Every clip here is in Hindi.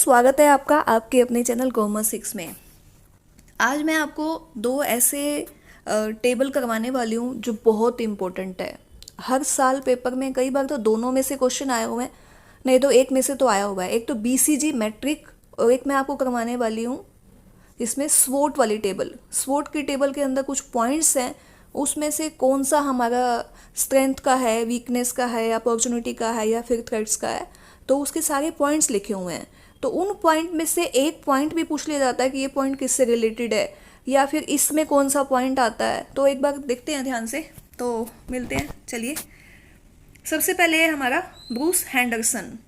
स्वागत है आपका आपके अपने चैनल कॉमर्स 6 में। आज मैं आपको दो ऐसे टेबल करवाने वाली हूँ जो बहुत इम्पोर्टेंट है। हर साल पेपर में कई बार तो दोनों में से क्वेश्चन आए हुए हैं, नहीं तो एक में से तो आया हुआ है। एक तो बीसीजी मैट्रिक और एक मैं आपको करवाने वाली हूँ इसमें स्वोट वाली टेबल। स्वोट की टेबल के अंदर कुछ पॉइंट्स हैं, उसमें से कौन सा हमारा स्ट्रेंथ का है, वीकनेस का है, अपॉर्चुनिटी का है या फिर थ्रेट्स का है, तो उसके सारे पॉइंट्स लिखे हुए हैं। तो उन पॉइंट में से एक पॉइंट भी पूछ लिया जाता है कि ये पॉइंट किससे रिलेटेड है या फिर इसमें कौन सा पॉइंट आता है। तो एक बार देखते हैं ध्यान से, तो मिलते हैं। चलिए, सबसे पहले है हमारा ब्रूस हैंडरसन।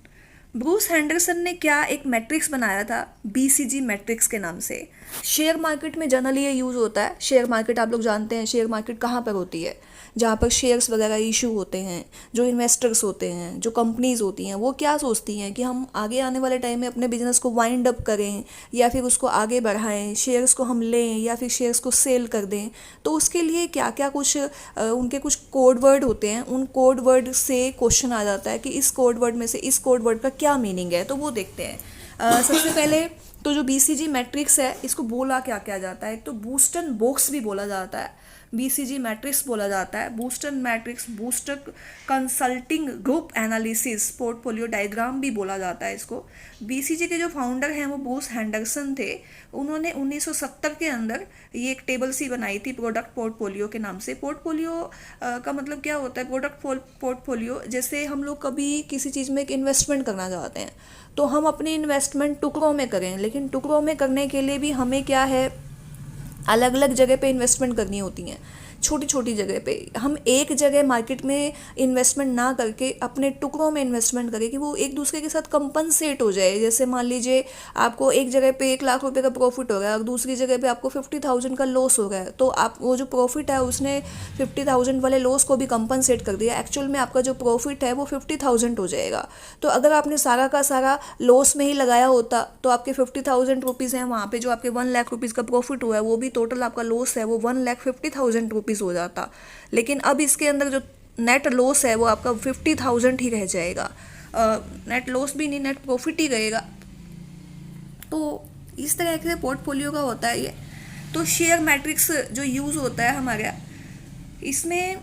ब्रूस हैंडरसन ने क्या एक मैट्रिक्स बनाया था बीसीजी मैट्रिक्स के नाम से। शेयर मार्केट में जनरली ये यूज़ होता है। शेयर मार्केट आप लोग जानते हैं, शेयर मार्केट कहाँ पर होती है, जहाँ पर शेयर्स वगैरह इशू होते हैं। जो इन्वेस्टर्स होते हैं, जो कंपनीज होती हैं, वो क्या सोचती हैं कि हम आगे आने वाले टाइम में अपने बिजनेस को वाइंड अप करें या फिर उसको आगे बढ़ाएं, शेयर्स को हम लें या फिर शेयर्स को सेल कर दें। तो उसके लिए क्या क्या कुछ उनके कुछ कोड वर्ड होते हैं, उन कोड वर्ड से क्वेश्चन आ जाता है कि इस कोड वर्ड में से इस कोड वर्ड का क्या मीनिंग है। तो वो देखते हैं। सबसे पहले तो जो बीसीजी मैट्रिक्स है, इसको बोला क्या क्या जाता है। एक तो बूस्टन बॉक्स भी बोला जाता है, बीसीजी मैट्रिक्स बोला जाता है, Boston matrix, booster consulting group analysis, portfolio diagram भी बोला जाता है इसको। बीसीजी के जो फाउंडर हैं वो ब्रूस हैंडरसन थे। उन्होंने 1970 के अंदर ये एक टेबल सी बनाई थी प्रोडक्ट पोर्टफोलियो के नाम से। पोर्टफोलियो का मतलब क्या होता है? प्रोडक्ट पोर्टफोलियो, जैसे हम लोग कभी किसी चीज़ में एक इन्वेस्टमेंट करना चाहते हैं तो हम अपनी इन्वेस्टमेंट टुकड़ों में करें, लेकिन टुकड़ों में करने के लिए भी हमें क्या है, अलग अलग जगह पे इन्वेस्टमेंट करनी होती हैं। छोटी छोटी जगह पे हम एक जगह मार्केट में इन्वेस्टमेंट ना करके अपने टुकड़ों में इन्वेस्टमेंट करें कि वो एक दूसरे के साथ कंपनसेट हो जाए। जैसे मान लीजिए आपको एक जगह पे 1 लाख रुपए का प्रॉफिट हो रहा है और दूसरी जगह पे आपको 50,000 का लॉस हो रहा है, तो आप वो जो प्रॉफिट है उसने 50,000 वाले लॉस को भी कंपनसेट कर दिया। एक्चुअल में आपका जो प्रॉफिट है वो 50,000 हो जाएगा। तो अगर आपने सारा का सारा लॉस में ही लगाया होता तो आपके 50,000 रुपीज़ हैं वहाँ पे, जो आपके 1 लाख रुपीज़ का प्रॉफिट हुआ है वो भी टोटल आपका लॉस है वो 1,50,000 रुपीज़ हो जाता। लेकिन अब इसके अंदर जो नेट लॉस है वो आपका 50,000 ही रह जाएगा। नेट लॉस भी नहीं, नेट प्रॉफिट ही रहेगा। तो इस तरह से पोर्टफोलियो का होता है ये। तो शेयर मैट्रिक्स जो यूज़ होता है हमारे, इसमें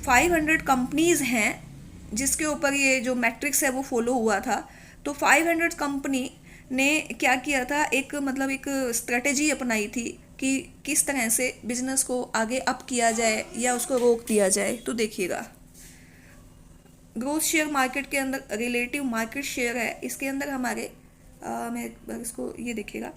500 कंपनीज हैं जिसके ऊपर ये जो मैट्रिक्स है वो फॉलो हुआ था। तो 500 कंपनी ने क्या किया था, एक मतलब एक स्ट्रेटेजी अपनाई थी कि किस तरह से बिजनेस को आगे अप किया जाए या उसको रोक दिया जाए। तो देखिएगा, ग्रोथ शेयर मार्केट के अंदर रिलेटिव मार्केट शेयर है, इसके अंदर हमारे मैं इसको ये देखिएगा,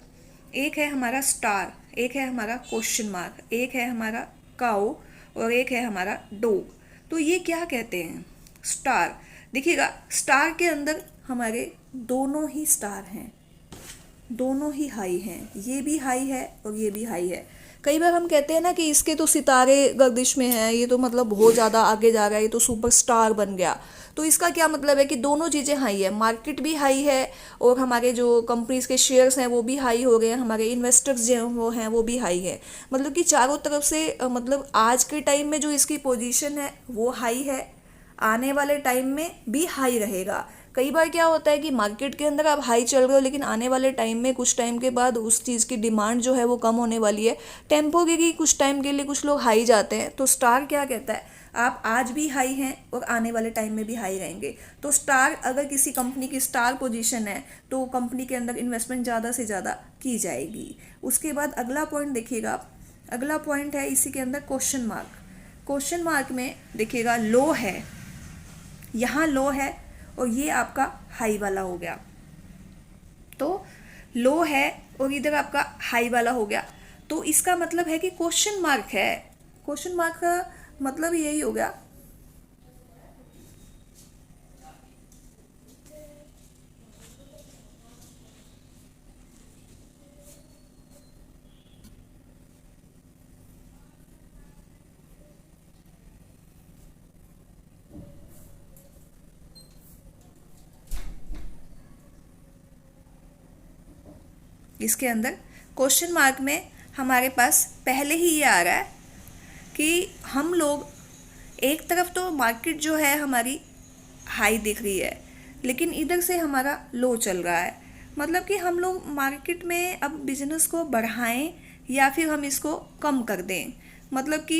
एक है हमारा स्टार, एक है हमारा क्वेश्चन मार्क, एक है हमारा काउ और एक है हमारा डॉग। तो ये क्या कहते हैं? स्टार। देखिएगा, स्टार के अंदर हमारे दोनों ही स्टार हैं, दोनों ही हाई हैं। ये भी हाई है और ये भी हाई है। कई बार हम कहते हैं ना कि इसके तो सितारे गर्दिश में हैं, ये तो मतलब बहुत ज़्यादा आगे जा रहा है, ये तो सुपरस्टार बन गया। तो इसका क्या मतलब है कि दोनों चीज़ें हाई है, मार्केट भी हाई है और हमारे जो कंपनीज के शेयर्स हैं वो भी हाई हो गए हैं, हमारे इन्वेस्टर्स जो वो हैं वो भी हाई है। मतलब कि चारों तरफ से मतलब आज के टाइम में जो इसकी पोजीशन है वो हाई है, आने वाले टाइम में भी हाई रहेगा। कई बार क्या होता है कि मार्केट के अंदर आप हाई चल रहे हो, लेकिन आने वाले टाइम में कुछ टाइम के बाद उस चीज़ की डिमांड जो है वो कम होने वाली है। टेम्पोरेरी कुछ टाइम के लिए कुछ लोग हाई जाते हैं। तो स्टार क्या कहता है, आप आज भी हाई हैं और आने वाले टाइम में भी हाई रहेंगे। तो स्टार, अगर किसी कंपनी की स्टार पोजीशन है तो कंपनी के अंदर इन्वेस्टमेंट ज़्यादा से ज़्यादा की जाएगी। उसके बाद अगला पॉइंट देखिएगा आप, अगला पॉइंट है इसी के अंदर क्वेश्चन मार्क। क्वेश्चन मार्क में देखिएगा लो है, यहाँ लो है और ये आपका हाई वाला हो गया। तो लो है और इधर आपका हाई वाला हो गया। तो इसका मतलब है कि क्वेश्चन मार्क है। क्वेश्चन मार्क का मतलब यही हो गया, इसके अंदर क्वेश्चन मार्क में हमारे पास पहले ही ये आ रहा है कि हम लोग एक तरफ तो मार्केट जो है हमारी हाई दिख रही है, लेकिन इधर से हमारा लो चल रहा है। मतलब कि हम लोग मार्केट में अब बिजनेस को बढ़ाएं या फिर हम इसको कम कर दें। मतलब कि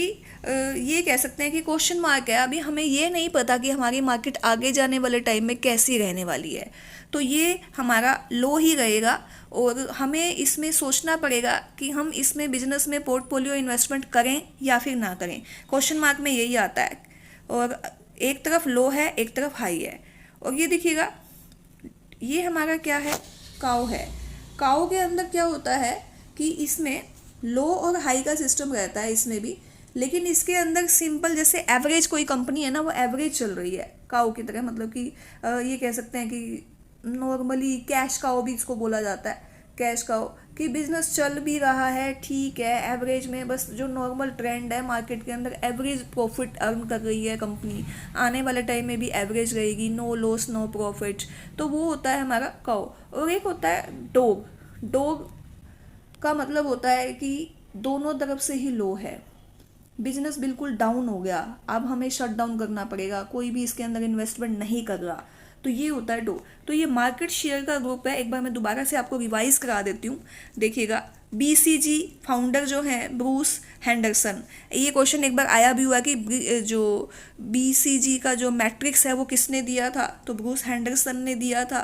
ये कह सकते हैं कि क्वेश्चन मार्क है, अभी हमें ये नहीं पता कि हमारी मार्केट आगे जाने वाले टाइम में कैसी रहने वाली है। तो ये हमारा लो ही रहेगा और हमें इसमें सोचना पड़ेगा कि हम इसमें बिजनेस में पोर्टफोलियो इन्वेस्टमेंट करें या फिर ना करें। क्वेश्चन मार्क में यही आता है। और एक तरफ लो है, एक तरफ हाई है। और ये देखिएगा, ये हमारा क्या है, काऊ है। काऊ के अंदर क्या होता है कि इसमें लो और हाई का सिस्टम रहता है इसमें भी, लेकिन इसके अंदर सिंपल जैसे एवरेज कोई कंपनी है ना, वो एवरेज चल रही है काऊ की तरह। मतलब कि ये कह सकते हैं कि नॉर्मली कैश काऊ भी इसको बोला जाता है, कैश काऊ, कि बिजनेस चल भी रहा है ठीक है एवरेज में, बस जो नॉर्मल ट्रेंड है मार्केट के अंदर एवरेज प्रॉफिट अर्न कर रही है कंपनी, आने वाले टाइम में भी एवरेज रहेगी, नो लॉस नो प्रॉफिट। तो वो होता है हमारा काऊ। और एक होता है डॉग। डॉग का मतलब होता है कि दोनों तरफ से ही लो है, बिजनेस बिल्कुल डाउन हो गया, अब हमें शट डाउन करना पड़ेगा, कोई भी इसके अंदर इन्वेस्टमेंट नहीं कर रहा। तो ये होता है डो। तो ये मार्केट शेयर का ग्रुप है। एक बार मैं दोबारा से आपको रिवाइज करा देती हूँ। देखिएगा, बीसीजी फाउंडर जो हैं ब्रूस हैंडरसन। ये क्वेश्चन एक बार आया भी हुआ कि जो बीसीजी का जो मैट्रिक्स है वो किसने दिया था, तो ब्रूस हैंडरसन ने दिया था।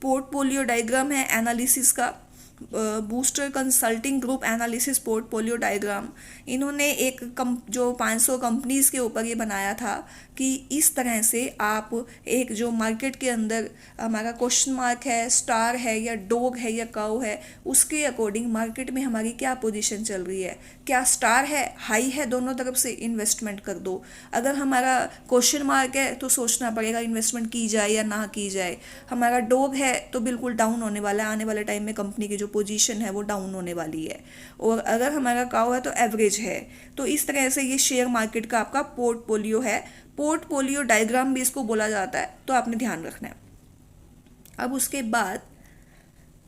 पोर्टफोलियो डायग्राम है एनालिसिस का, booster consulting group analysis portfolio diagram. इन्होंने एक जो 500 कंपनीज के ऊपर ये बनाया था कि इस तरह से आप एक जो मार्केट के अंदर हमारा क्वेश्चन मार्क है, स्टार है या डॉग है या काऊ है, उसके अकॉर्डिंग मार्केट में हमारी क्या पोजीशन चल रही है। क्या स्टार है, हाई है, दोनों तरफ से इन्वेस्टमेंट कर दो। अगर हमारा क्वेश्चन मार्क है तो सोचना पड़ेगा इन्वेस्टमेंट की जाए या ना की जाए। हमारा डॉग है तो बिल्कुल डाउन होने वाला है, आने वाले टाइम में कंपनी की जो पोजीशन है वो डाउन होने वाली है। और अगर हमारा काऊ है तो एवरेज है। तो इस तरह से ये शेयर मार्केट का आपका पोर्टफोलियो है। पोर्टफोलियो डायग्राम भी इसको बोला जाता है, तो आपने ध्यान रखना है। अब उसके बाद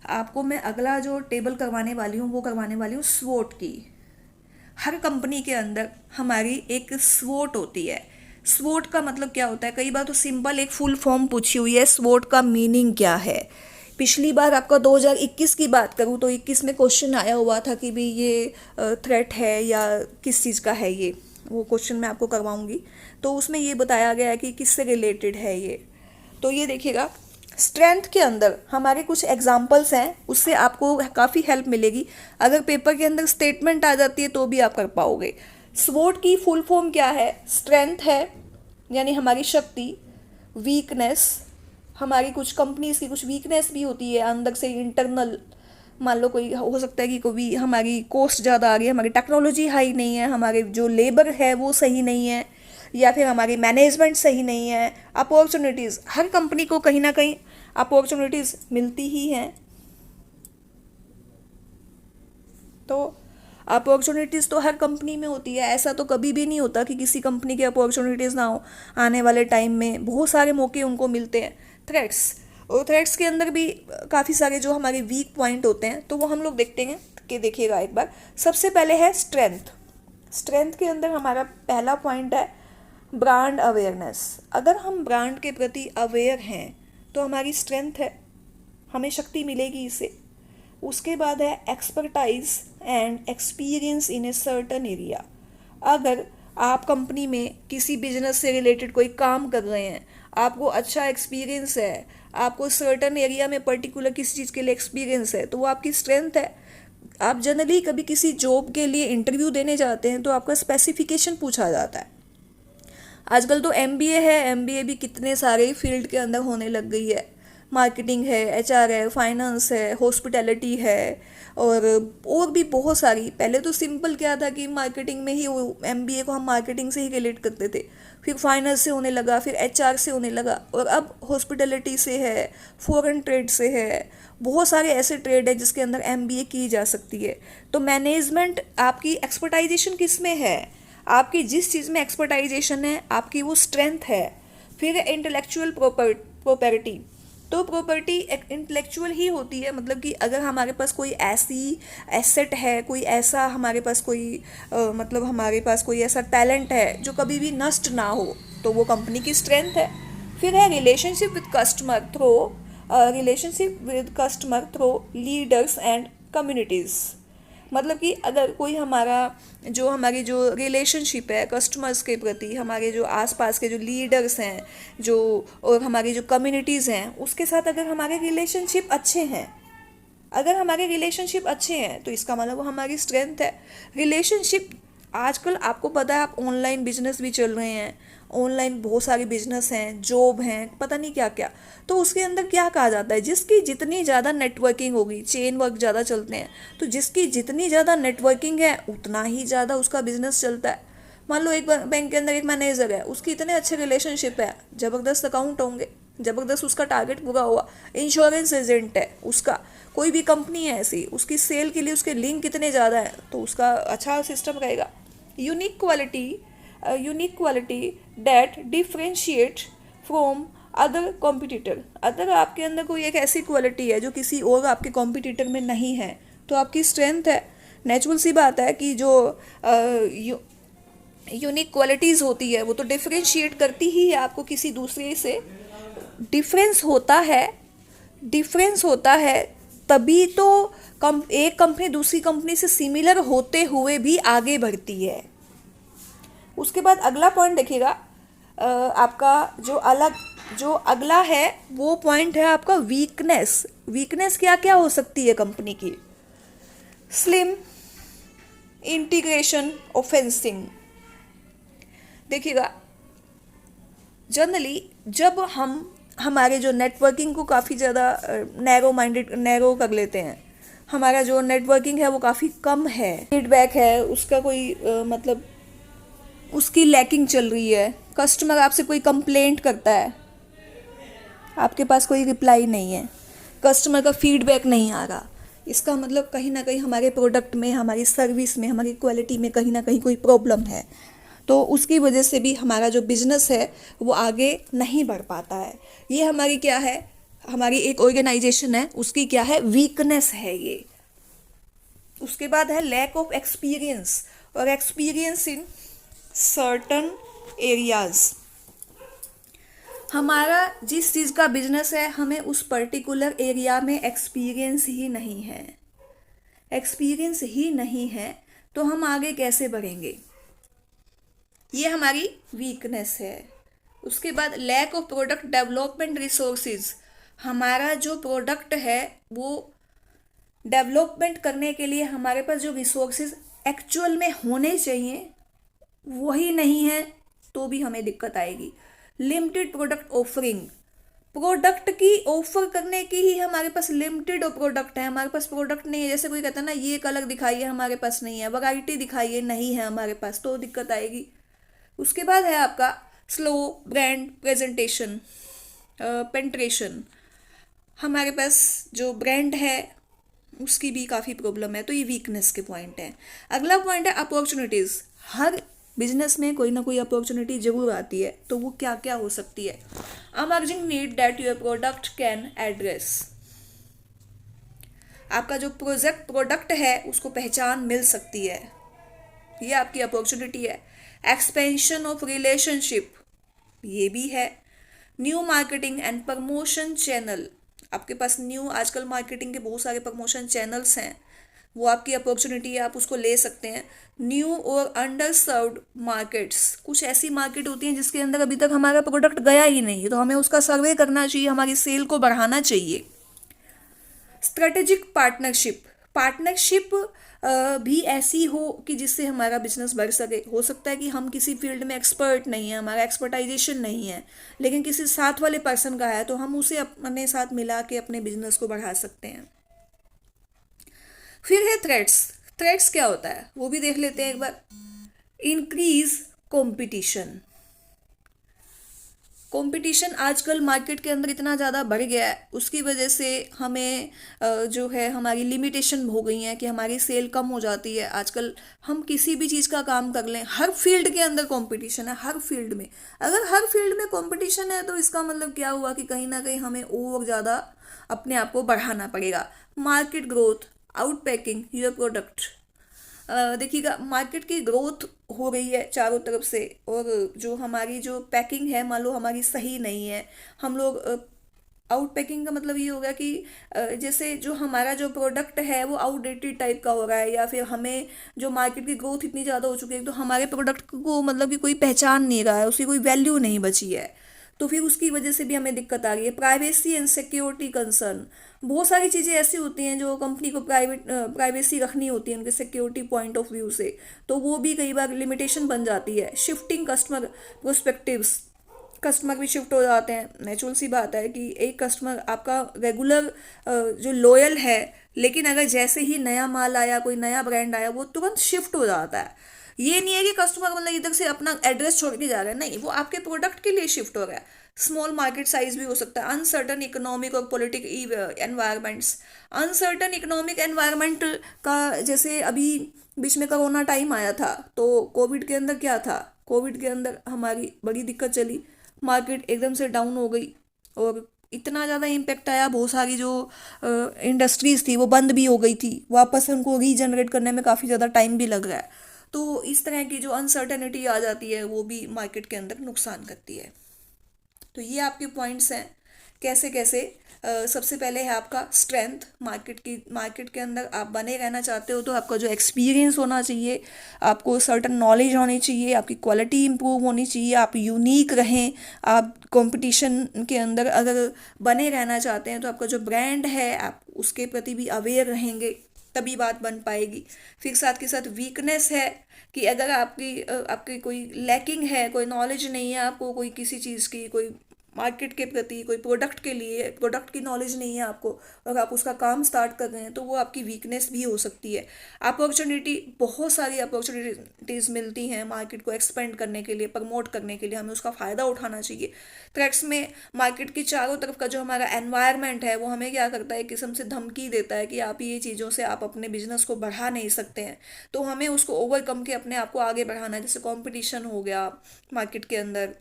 आपको मैं अगला जो टेबल करवाने वाली हूँ वो करवाने वाली हूँ स्वोट की। हर कंपनी के अंदर हमारी एक स्वोट होती है। स्वोट का मतलब क्या होता है, कई बार तो सिंपल एक फुल फॉर्म पूछी हुई है, स्वोट का मीनिंग क्या है। पिछली बार आपका 2021 की बात करूँ तो 21 में क्वेश्चन आया हुआ था कि भी ये थ्रेट है या किस चीज़ का है ये, वो क्वेश्चन मैं आपको करवाऊंगी। तो उसमें ये बताया गया है कि किससे रिलेटेड है ये। तो ये देखिएगा, स्ट्रेंथ के अंदर हमारे कुछ एग्जाम्पल्स हैं, उससे आपको काफ़ी हेल्प मिलेगी। अगर पेपर के अंदर स्टेटमेंट आ जाती है तो भी आप कर पाओगे। स्वोट की फुल फॉर्म क्या है, स्ट्रेंथ है यानी हमारी शक्ति, वीकनेस, हमारी कुछ कंपनीज की कुछ वीकनेस भी होती है अंदर से इंटरनल। मान लो कोई हो सकता है कि कोई हमारी कॉस्ट ज़्यादा आ रही है, हमारी टेक्नोलॉजी हाई नहीं है, हमारे जो लेबर है वो सही नहीं है, या फिर हमारी मैनेजमेंट सही नहीं है। अपॉर्चुनिटीज़, हर कंपनी को कहीं ना कहीं अपॉर्चुनिटीज़ मिलती ही हैं। तो अपॉर्चुनिटीज़ तो हर कंपनी में होती है, ऐसा तो कभी भी नहीं होता कि किसी कंपनी की अपॉर्चुनिटीज़ ना हो। आने वाले टाइम में बहुत सारे मौके उनको मिलते हैं। थ्रेट्स, और थ्रेट्स के अंदर भी काफ़ी सारे जो हमारे वीक पॉइंट होते हैं तो वो हम लोग देखते हैं कि देखिएगा एक बार। सबसे पहले है स्ट्रेंथ। स्ट्रेंथ के अंदर हमारा पहला पॉइंट है ब्रांड अवेयरनेस। अगर हम ब्रांड के प्रति अवेयर हैं तो हमारी स्ट्रेंथ है, हमें शक्ति मिलेगी इससे। उसके बाद है expertise and experience in a certain area. अगर आप कंपनी में किसी बिजनेस से रिलेटेड कोई काम कर रहे हैं, आपको अच्छा एक्सपीरियंस है, आपको सर्टन एरिया में पर्टिकुलर किसी चीज़ के लिए एक्सपीरियंस है, तो वो आपकी स्ट्रेंथ है। आप जनरली कभी किसी जॉब के लिए इंटरव्यू देने जाते हैं तो आपका स्पेसिफिकेशन पूछा जाता है। आजकल तो एमबीए है, एमबीए भी कितने सारे फील्ड के अंदर होने लग गई है। मार्केटिंग है, एचआर है, फाइनेंस है, हॉस्पिटैलिटी है और भी बहुत सारी। पहले तो सिंपल क्या था कि मार्केटिंग में ही एमबीए को हम मार्केटिंग से ही रिलेट करते थे, फिर फाइनेंस से होने लगा, फिर एचआर से होने लगा, और अब हॉस्पिटैलिटी से है, फॉरेन ट्रेड से है। बहुत सारे ऐसे ट्रेड है जिसके अंदर एमबीए की जा सकती है। तो मैनेजमेंट, आपकी एक्सपर्टाइजेशन किस में है, आपकी जिस चीज़ में एक्सपर्टाइजेशन है आपकी वो स्ट्रेंथ है। फिर इंटेलेक्चुअल प्रॉपर्टी। तो प्रॉपर्टी इंटेलेक्चुअल ही होती है, मतलब कि अगर हमारे पास कोई ऐसी एसेट है, कोई ऐसा हमारे पास कोई मतलब हमारे पास कोई ऐसा टैलेंट है जो कभी भी नष्ट ना हो, तो वो कंपनी की स्ट्रेंथ है। फिर है relationship with customer through relationship with customer through leaders and communities. मतलब कि अगर कोई हमारी जो रिलेशनशिप है कस्टमर्स के प्रति, हमारे जो आसपास के जो लीडर्स हैं जो, और हमारी जो कम्युनिटीज़ हैं उसके साथ अगर हमारे रिलेशनशिप अच्छे हैं, अगर हमारे रिलेशनशिप अच्छे हैं तो इसका मतलब वो हमारी स्ट्रेंथ है। रिलेशनशिप, आजकल आपको पता है, आप ऑनलाइन बिजनेस भी चल रहे हैं, ऑनलाइन बहुत सारे बिजनेस हैं, जॉब हैं, पता नहीं क्या क्या। तो उसके अंदर क्या कहा जाता है, जिसकी जितनी ज़्यादा नेटवर्किंग होगी, चेन वर्क ज़्यादा चलते हैं, तो जिसकी जितनी ज़्यादा नेटवर्किंग है उतना ही ज़्यादा उसका बिजनेस चलता है। मान लो एक बैंक के अंदर एक मैनेजर है, उसकी इतने अच्छे रिलेशनशिप है, ज़बरदस्त अकाउंट होंगे, ज़बरदस्त उसका टारगेट पूरा हुआ। इंश्योरेंस एजेंट है उसका, कोई भी कंपनी है ऐसी, उसकी सेल के लिए उसके लिंक कितने ज़्यादा हैं तो उसका अच्छा सिस्टम रहेगा। Unique quality that differentiate from other competitor. अगर आपके अंदर कोई एक ऐसी क्वालिटी है जो किसी और आपके कॉम्पिटिटर में नहीं है तो आपकी स्ट्रेंथ है। नेचुरल सी बात है कि जो यूनिक क्वालिटीज़ होती है वो तो डिफ्रेंशिएट करती ही है आपको किसी दूसरे से। डिफरेंस होता है तभी तो एक कंपनी दूसरी कंपनी से सिमिलर होते हुए भी आगे बढ़ती है। उसके बाद अगला पॉइंट देखिएगा, आपका जो अगला है वो पॉइंट है आपका वीकनेस। वीकनेस क्या क्या हो सकती है कंपनी की? स्लिम इंटीग्रेशन ऑफेंसिंग। देखिएगा, जनरली जब हम हमारे जो नेटवर्किंग को काफ़ी ज़्यादा नैरो कर लेते हैं, हमारा जो नेटवर्किंग है वो काफ़ी कम है, फीडबैक है उसका कोई मतलब उसकी लैकिंग चल रही है, कस्टमर आपसे कोई कंप्लेंट करता है, आपके पास कोई रिप्लाई नहीं है, कस्टमर का फीडबैक नहीं आ रहा, इसका मतलब कहीं ना कहीं हमारे प्रोडक्ट में, हमारी सर्विस में, हमारी क्वालिटी में कहीं ना कहीं कोई प्रॉब्लम है। तो उसकी वजह से भी हमारा जो बिजनेस है वो आगे नहीं बढ़ पाता है। ये हमारी क्या है, हमारी एक ऑर्गेनाइजेशन है उसकी क्या है, वीकनेस है ये। उसके बाद है लैक ऑफ एक्सपीरियंस, और एक्सपीरियंस इन सर्टन एरियाज। हमारा जिस चीज़ का बिजनेस है हमें उस पर्टिकुलर एरिया में एक्सपीरियंस ही नहीं है, एक्सपीरियंस ही नहीं है तो हम आगे कैसे बढ़ेंगे, ये हमारी वीकनेस है। उसके बाद lack of product development resources. हमारा जो प्रोडक्ट है वो डेवलपमेंट करने के लिए हमारे पास जो रिसोर्सेज एक्चुअल में होने चाहिए वही नहीं है तो भी हमें दिक्कत आएगी। लिमिटेड प्रोडक्ट ऑफरिंग, प्रोडक्ट की ऑफर करने की ही हमारे पास लिमिटेड प्रोडक्ट है, हमारे पास प्रोडक्ट नहीं है। जैसे कोई कहता है ना ये कलर दिखाइए, हमारे पास नहीं है, वैरायटी दिखाइए, नहीं है हमारे पास, तो दिक्कत आएगी। उसके बाद है आपका स्लो ब्रांड प्रेजेंटेशन पेंट्रेशन। हमारे पास जो ब्रांड है उसकी भी काफ़ी प्रॉब्लम है, तो ये वीकनेस के पॉइंट है। अगला पॉइंट है अपॉर्चुनिटीज़। हर बिजनेस में कोई ना कोई अपॉर्चुनिटी जरूर आती है, तो वो क्या क्या हो सकती है? Emerging need that your product can address. आपका जो प्रोडक्ट है उसको पहचान मिल सकती है, ये आपकी अपॉर्चुनिटी है। एक्सपेंशन ऑफ रिलेशनशिप, ये भी है। New marketing and promotion channel, आपके पास न्यू आजकल मार्केटिंग के बहुत सारे प्रमोशन चैनल्स हैं, वो आपकी अपॉर्चुनिटी है, आप उसको ले सकते हैं। न्यू और अंडर सर्व्ड मार्केट्स, कुछ ऐसी मार्केट होती हैं जिसके अंदर अभी तक हमारा प्रोडक्ट गया ही नहीं, तो हमें उसका सर्वे करना चाहिए, हमारी सेल को बढ़ाना चाहिए। स्ट्रेटेजिक पार्टनरशिप भी ऐसी हो कि जिससे हमारा बिजनेस बढ़ सके। हो सकता है कि हम किसी फील्ड में एक्सपर्ट नहीं है, हमारा एक्सपर्टाइजेशन नहीं है, लेकिन किसी साथ वाले पर्सन का है तो हम उसे अपने साथ मिला के अपने बिजनेस को बढ़ा सकते हैं। फिर है थ्रेट्स क्या होता है वो भी देख लेते हैं एक बार। इंक्रीज कंपटीशन आजकल मार्केट के अंदर इतना ज़्यादा बढ़ गया है, उसकी वजह से हमें जो है हमारी लिमिटेशन हो गई है कि हमारी सेल कम हो जाती है। आजकल हम किसी भी चीज़ का काम कर लें, हर फील्ड के अंदर कंपटीशन है, हर फील्ड में। अगर हर फील्ड में कंपटीशन है तो इसका मतलब क्या हुआ कि कहीं ना कहीं हमें और ज़्यादा अपने आप को बढ़ाना पड़ेगा। Market growth outpacing your product. देखिएगा, मार्केट की ग्रोथ हो रही है चारों तरफ से, और जो हमारी जो पैकिंग है मान लो हमारी सही नहीं है, हम लोग आउट पैकिंग का मतलब ये होगा कि जैसे जो हमारा जो प्रोडक्ट है वो आउटडेटेड टाइप का हो रहा है, या फिर हमें जो मार्केट की ग्रोथ इतनी ज़्यादा हो चुकी है तो हमारे प्रोडक्ट को मतलब कि कोई पहचान नहीं रहा है, उसकी कोई वैल्यू नहीं बची है, तो फिर उसकी वजह से भी हमें दिक्कत आ रही है। प्राइवेसी एंड सिक्योरिटी कंसर्न, बहुत सारी चीज़ें ऐसी होती हैं जो कंपनी को प्राइवेसी रखनी होती है उनके सिक्योरिटी पॉइंट ऑफ व्यू से, तो वो भी कई बार लिमिटेशन बन जाती है। शिफ्टिंग कस्टमर प्रोस्पेक्टिव्स, कस्टमर भी शिफ्ट हो जाते हैं। नेचुरल सी बात है कि एक कस्टमर आपका रेगुलर जो लॉयल है, लेकिन अगर जैसे ही नया माल आया, कोई नया ब्रांड आया, वो तुरंत शिफ्ट हो जाता है। ये नहीं है कि कस्टमर मतलब इधर से अपना एड्रेस छोड़ के जा रहा है, नहीं, वो आपके प्रोडक्ट के लिए शिफ्ट हो रहा है। स्मॉल मार्केट साइज भी हो सकता है। अनसर्टन इकोनॉमिक और politic environments, uncertain economic environment का, जैसे अभी बीच में कोरोना टाइम आया था, तो कोविड के अंदर क्या था, कोविड के अंदर हमारी बड़ी दिक्कत चली, मार्केट एकदम से डाउन हो गई और इतना ज़्यादा इम्पेक्ट आया, बहुत सारी जो इंडस्ट्रीज थी वो बंद भी हो गई थी, वापस उनको रीजनरेट करने में काफ़ी ज़्यादा टाइम भी लग रहा है। तो इस तरह की जो अनसर्टेनिटी आ जाती है वो भी मार्केट के अंदर नुकसान करती है। तो ये आपके पॉइंट्स हैं कैसे कैसे। सबसे पहले है आपका स्ट्रेंथ, मार्केट के अंदर आप बने रहना चाहते हो तो आपका जो एक्सपीरियंस होना चाहिए, आपको सर्टन नॉलेज होनी चाहिए, आपकी क्वालिटी इंप्रूव होनी चाहिए, आप यूनिक रहें। आप कंपटीशन के अंदर अगर बने रहना चाहते हैं तो आपका जो ब्रांड है आप उसके प्रति भी अवेयर रहेंगे, तभी बात बन पाएगी। फिर साथ के साथ वीकनेस है कि अगर आपकी कोई लैकिंग है, कोई नॉलेज नहीं है आपको, कोई किसी चीज़ की, कोई मार्केट के प्रति, कोई प्रोडक्ट के लिए प्रोडक्ट की नॉलेज नहीं है आपको, और आप उसका काम स्टार्ट कर रहे हैं, तो वो आपकी वीकनेस भी हो सकती है। अपॉर्चुनिटी, बहुत सारी अपॉर्चुनिटीज़ मिलती हैं मार्केट को एक्सपेंड करने के लिए, प्रमोट करने के लिए, हमें उसका फ़ायदा उठाना चाहिए। थ्रेट्स में मार्केट की चारों तरफ का जो हमारा एनवायरनमेंट है वो हमें क्या करता है, एक किस्म से धमकी देता है कि आप ये चीज़ों से आप अपने बिजनेस को बढ़ा नहीं सकते हैं, तो हमें उसको ओवरकम के अपने आप को आगे बढ़ाना है। जैसे कंपटीशन हो गया मार्केट के अंदर,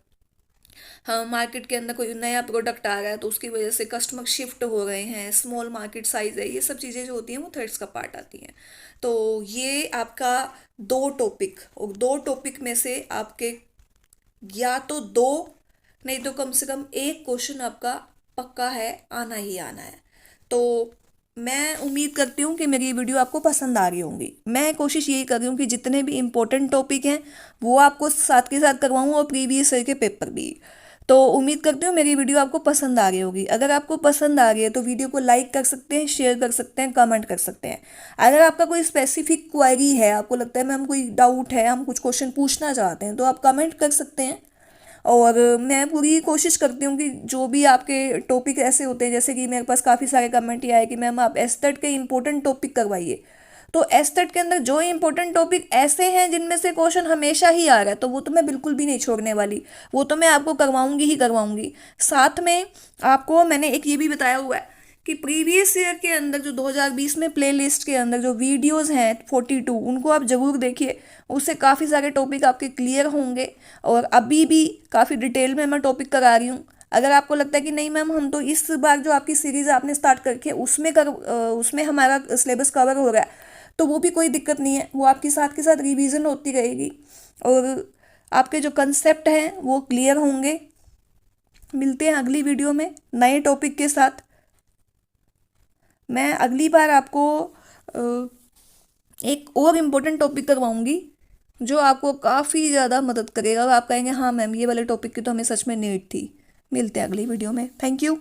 हाँ, मार्केट के अंदर कोई नया प्रोडक्ट आ रहा है तो उसकी वजह से कस्टमर शिफ्ट हो रहे हैं, स्मॉल मार्केट साइज है, ये सब चीज़ें जो होती हैं वो थ्रेड्स का पार्ट आती हैं। तो ये आपका दो टॉपिक, और दो टॉपिक में से आपके या तो दो, नहीं तो कम से कम एक क्वेश्चन आपका पक्का है, आना ही आना है। तो मैं उम्मीद करती हूँ कि मेरी ये वीडियो आपको पसंद आ रही होंगी। मैं कोशिश यही कर रही हूँ कि जितने भी इम्पोर्टेंट टॉपिक हैं वो आपको साथ के साथ करवाऊँ, और प्रीवियस ईयर के पेपर भी। तो उम्मीद करती हूँ मेरी वीडियो आपको पसंद आ रही होगी। अगर आपको पसंद आ रही है तो वीडियो को लाइक कर सकते हैं, शेयर कर सकते हैं, कमेंट कर सकते हैं। अगर आपका कोई स्पेसिफिक क्वेरी है, आपको लगता है मैम कोई डाउट है, हम कुछ क्वेश्चन पूछना चाहते हैं, तो आप कमेंट कर सकते हैं। और मैं पूरी कोशिश करती हूँ कि जो भी आपके टॉपिक ऐसे होते हैं, जैसे कि मेरे पास काफ़ी सारे कमेंट ये आए कि मैम आप एस्थेट के इंपॉर्टेंट टॉपिक करवाइए, तो एस्थेट के अंदर जो इंपॉर्टेंट टॉपिक ऐसे हैं जिनमें से क्वेश्चन हमेशा ही आ रहा है, तो वो तो मैं बिल्कुल भी नहीं छोड़ने वाली, वो तो मैं आपको करवाऊंगी ही करवाऊंगी। साथ में आपको मैंने एक ये भी बताया हुआ है कि प्रीवियस ईयर के अंदर जो 2020 में प्लेलिस्ट के अंदर जो वीडियोस हैं 42, उनको आप ज़रूर देखिए, उससे काफ़ी सारे टॉपिक आपके क्लियर होंगे। और अभी भी काफ़ी डिटेल में मैं टॉपिक करा रही हूँ। अगर आपको लगता है कि नहीं मैम हम तो इस बार जो आपकी सीरीज़ आपने स्टार्ट करके उसमें हमारा सिलेबस कवर हो रहा है, तो वो भी कोई दिक्कत नहीं है, वो आपके साथ रिवीजन होती रहेगी और आपके जो कंसेप्ट हैं वो क्लियर होंगे। मिलते हैं अगली वीडियो में नए टॉपिक के साथ। मैं अगली बार आपको एक और इम्पोर्टेंट टॉपिक करवाऊंगी जो आपको काफ़ी ज़्यादा मदद करेगा, और आप कहेंगे हाँ मैम ये वाले टॉपिक की तो हमें सच में नीड थी। मिलते हैं अगली वीडियो में। Thank you.